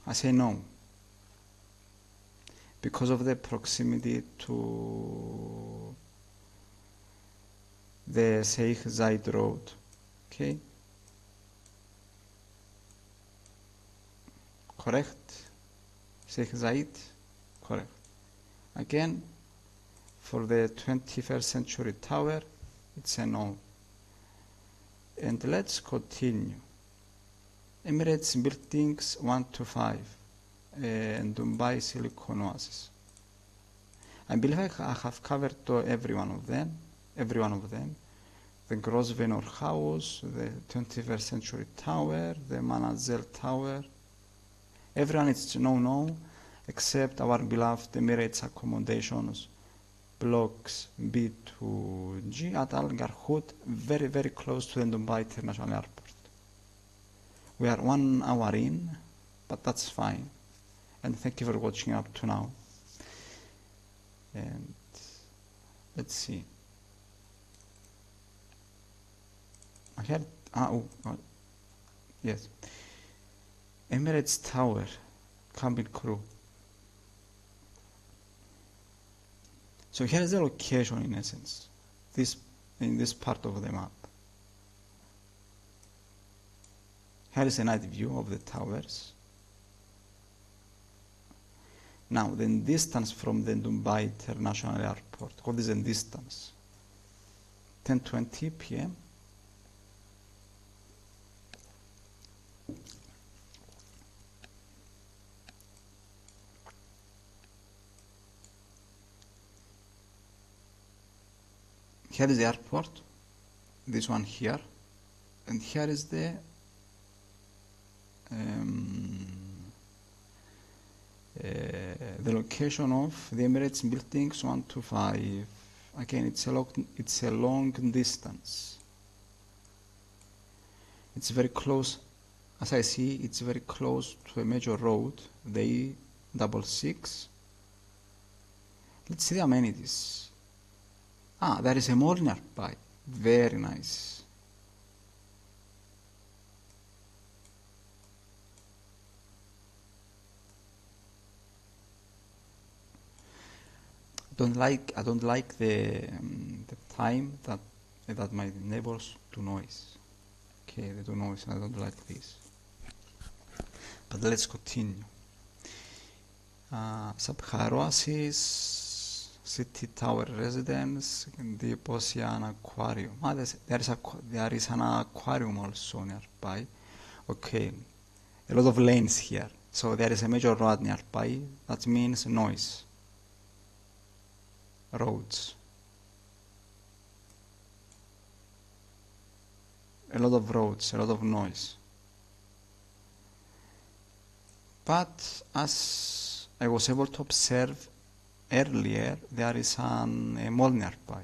I say no. Because of the proximity to the Sheikh Zayed road. Okay? Correct? Sheikh Zayed? Correct. Again, for the 21st century tower, it's a no. And let's continue. Emirates buildings 1 to 5 and Dubai Silicon Oasis. I believe I have covered every one of them. The Grosvenor house, the 21st century tower, the Manazel tower. Everyone is no, except our beloved Emirates accommodations blocks B to G at Al Garhoud, very, very close to the Dubai International Airport. We are 1 hour in, but that's fine. And thank you for watching up to now. And let's see. I had, yes. Emirates Tower, cabin crew. So here is the location in essence, in this part of the map. Here is a night view of the towers. Now the distance from the Dubai International Airport, what is the distance? 10:20 p.m. Here is the airport, this one here, and here is the location of the Emirates buildings 1 to 5. Again, it's a long distance. It's very close, as I see, it's very close to a major road, the E66. Let's see the amenities. There is a mall nearby. Very nice. I don't like the time that my neighbors do noise. Okay, they do noise and I don't like this. But let's continue. Sub-High Oasis, City Tower Residence, Deep Ocean Aquarium. There is an aquarium also nearby. Okay, a lot of lanes here. So there is a major road nearby. That means noise. Roads. A lot of roads, a lot of noise. But as I was able to observe earlier, there is a mall nearby.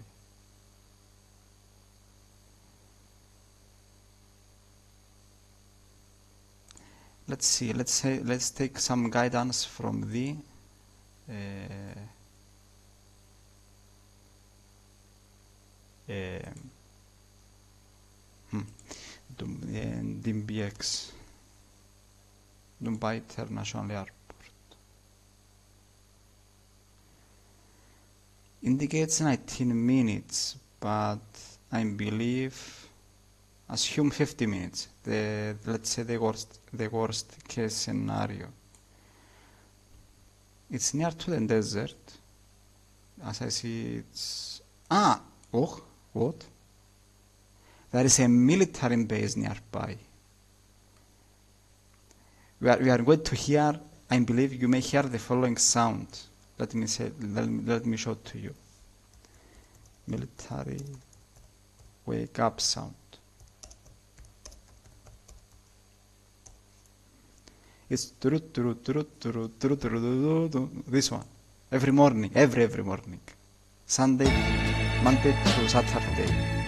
Let's see, let's take some guidance from the DMBX, Dubai International Airport. Indicates 19 minutes, but I believe assume 50 minutes. Let's say the worst case scenario. It's near to the desert. As I see, it's what? There is a military base nearby. We are going to hear. I believe you may hear the following sound. Let me show it to you. Military wake up sound. It's this one. Every morning, every morning. Sunday, Monday to Saturday.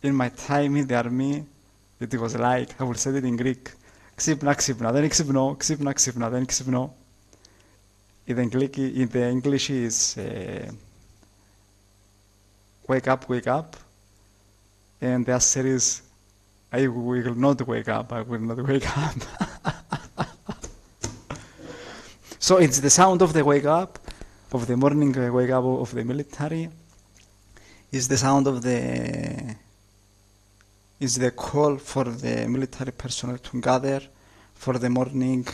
In my time in the army, it was like, I will say it in Greek, ξύπνα, δεν ξυπνώ, ξύπνα, δεν ξυπνώ. In the English is wake up, and the answer is, I will not wake up. So it's the sound of the wake up, of the morning wake up of the military, is the sound of is the call for the military personnel to gather for the morning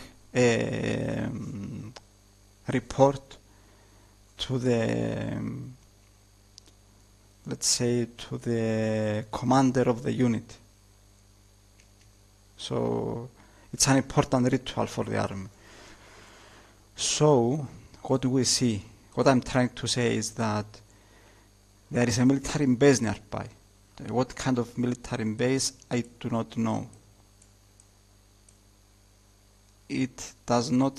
report to the, let's say, to the commander of the unit. So it's an important ritual for the army. So what do we see? What I'm trying to say is that there is a military base nearby. What kind of military base, I do not know. It does not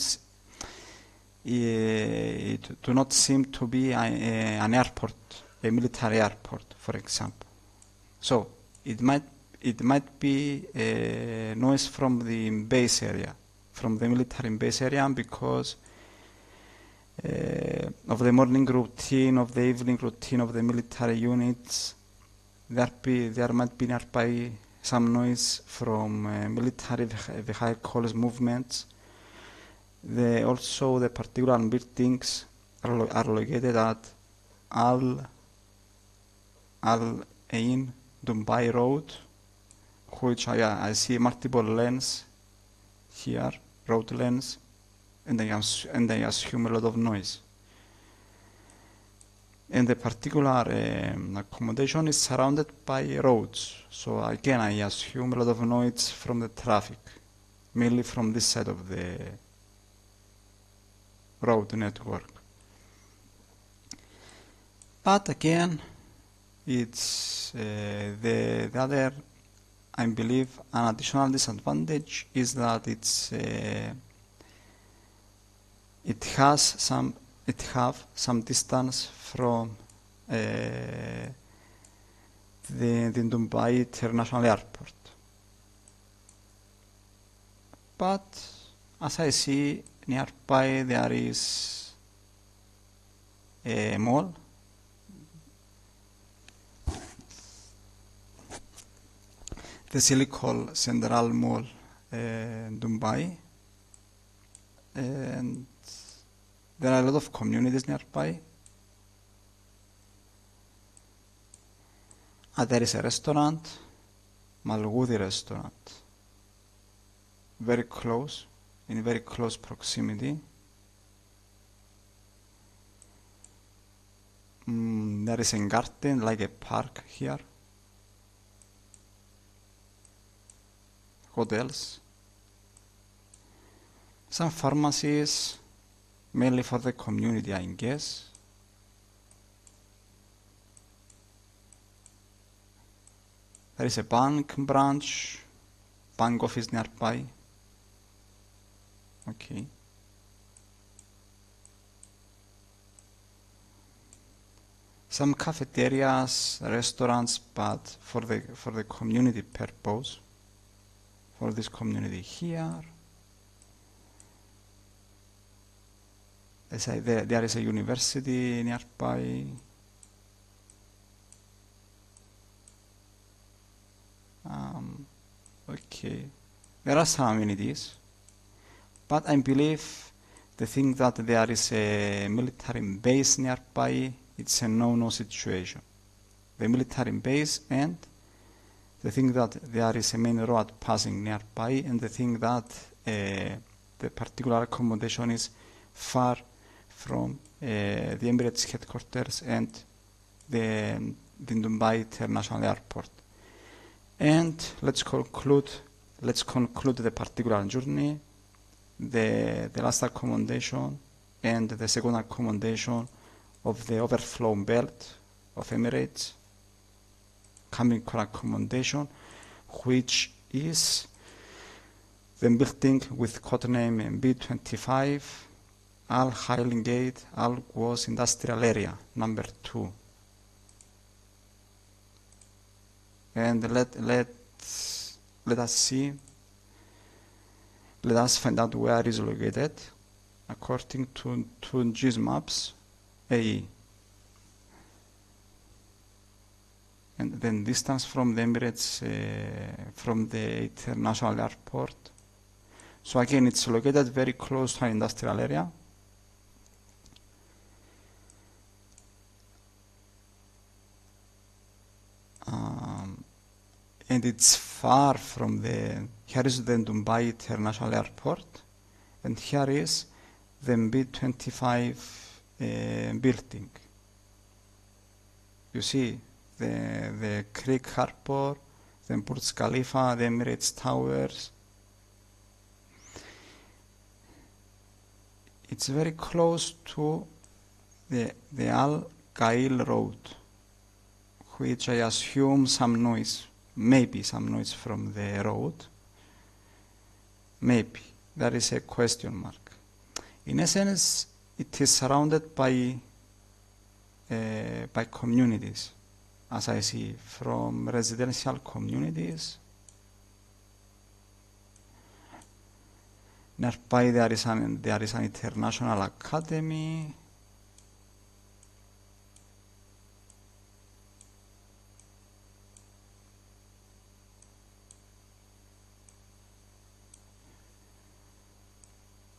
seem to be an airport, a military airport, for example. So it might be a noise from the base area, from the military base area, because of the morning routine, of the evening routine of the military units. There might be nearby some noise from military vehicles movements. Also the particular buildings are located at Al Ain Dubai Road, which I see multiple lanes here, road lanes, and I assume a lot of noise. And the particular accommodation is surrounded by roads. So again, I assume a lot of noise from the traffic. mainly from this side of the road network. But again, it's the other, I believe, an additional disadvantage is that it have some distance from the Dubai International Airport. But as I see nearby, there is a mall. The Silicon Central Mall in Dubai, and there are a lot of communities nearby. There is a restaurant, Malgoudi restaurant, very close, in very close proximity. There is a garden, like a park here. Hotels, some pharmacies, mainly for the community, I guess. There is a bank branch, bank office nearby. Okay. Some cafeterias, restaurants, but for the community purpose. For this community here, there is a university nearby. Okay, there are some amenities, but I believe the thing that there is a military base nearby, it's a no-no situation. The military base and the thing that there is a main road passing nearby, and the thing that the particular accommodation is far from the Emirates headquarters and the Dubai International Airport. And let's conclude the particular journey, the last accommodation and the second accommodation of the overflow belt of Emirates, coming core accommodation, which is the building with code name B25 Al Highland Gate Al Qusais Industrial Area number 2. And let us find out where it is located according to GIS maps AE. And then distance from the Emirates, from the international airport. So again, it's located very close to an industrial area. And it's far from here is the Dubai International Airport, and here is the B25 building. You see the Creek Harbor, the Burj Khalifa, the Emirates Towers. It's very close to the Al Gail Road, which I assume maybe some noise from the road. Maybe. There is a question mark. In essence, it is surrounded by communities, as I see, from residential communities. Nearby there is an international academy.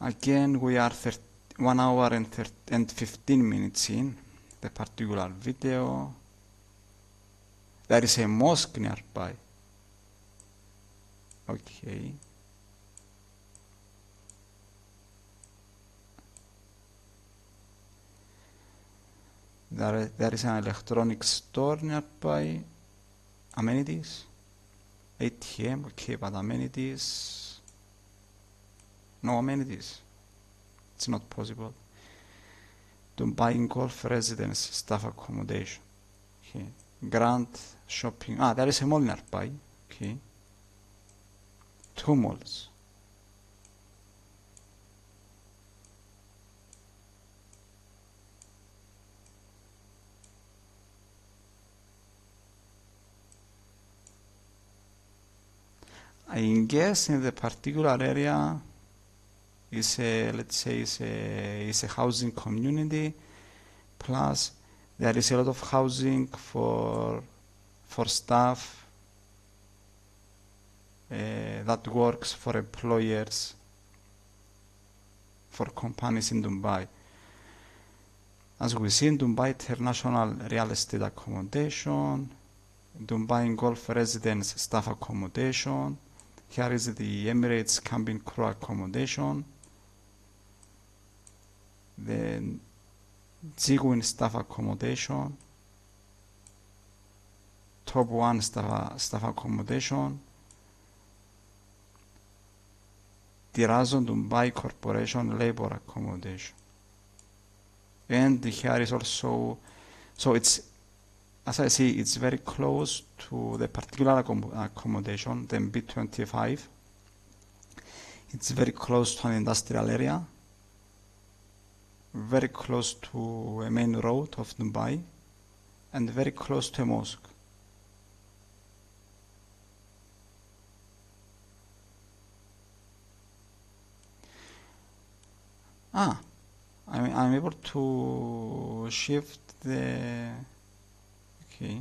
Again, we are 1 hour and 15 minutes in the particular video. There is a mosque nearby. Okay. There is an electronics store nearby. Amenities. ATM, okay, but amenities. no amenities. It's not possible. Dubai Golf Residence Staff Accommodation. Okay. Grand Shopping. There is a mall nearby. Okay. 2 malls. I guess in the particular area is a, let's say, is a housing community, plus there is a lot of housing for staff that works for employers, for companies in Dubai. As we see in Dubai International Real Estate Accommodation, Dubai Golf Residence Staff Accommodation, here is the Emirates Cabin Crew Accommodation, the Ziguin Staff Accommodation, Top 1 Staff Accommodation, Dirazon Dubai Corporation Labor Accommodation. And here is also, so it's, as I see, it's very close to the particular accommodation, the B25. It's very close to an industrial area, very close to a main road of Dubai, and very close to a mosque. I'm able to shift the, okay.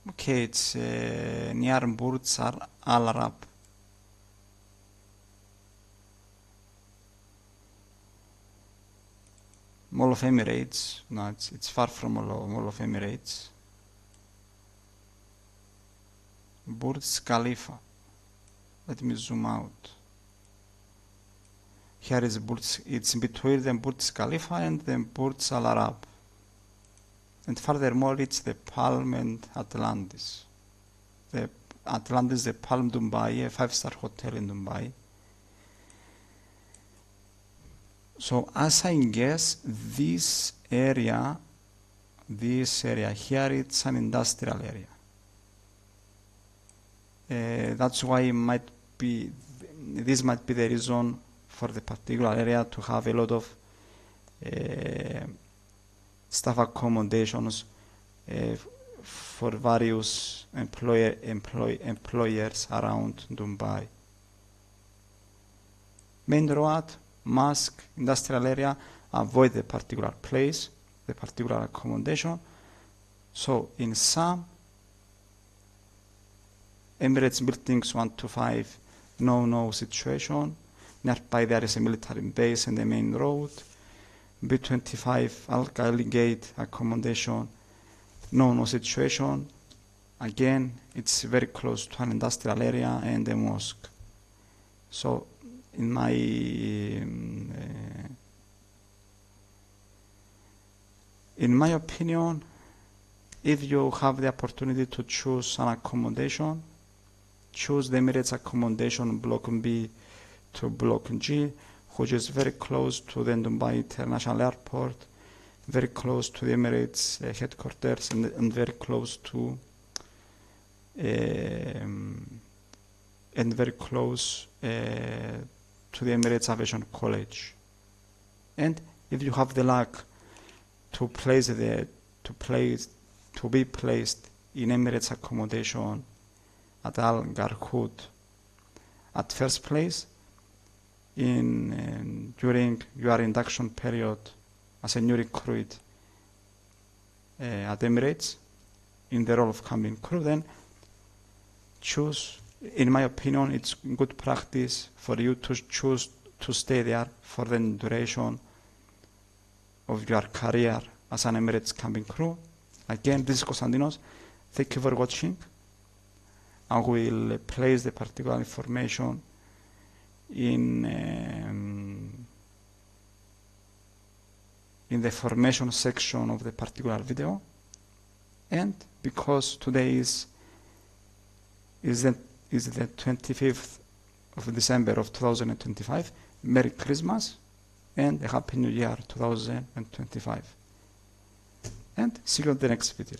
Okay, it's near Burj Al Arab. Mall of Emirates. No, it's far from Mall of Emirates. Burj Khalifa. Let me zoom out. Here is Burj. It's between the Burj Khalifa and the Burj Al Arab. And furthermore, it's the Palm and Atlantis. The Atlantis, the Palm Dubai, a 5-star hotel in Dubai. So as I guess, this area here, it's an industrial area. That's why this might be the reason for the particular area to have a lot of staff accommodations for various employers around Dubai. Main road, mosque, industrial area, avoid the particular place, the particular accommodation. So in some Emirates buildings 1 to 5, no situation. Nearby there is a military base and the main road. B25 Al-Khaili Gate accommodation, no situation. Again, it's very close to an industrial area and a mosque. So in my opinion, if you have the opportunity to choose an accommodation, choose the Emirates accommodation Block B to Block G, which is very close to the Dubai International Airport, very close to the Emirates headquarters, and very close to the Emirates Aviation College. And if you have the luck to be placed in Emirates accommodation at Al Garhoud at first place during your induction period as a new recruit at Emirates in the role of cabin crew, then choose, in my opinion, it's good practice for you to choose to stay there for the duration of your career as an Emirates cabin crew. Again, this is Konstantinos. Thank you for watching. I will place the particular information in the information section of the particular video. And because today is the 25th of December of 2025, Merry Christmas and a Happy New Year 2025. And see you in the next video.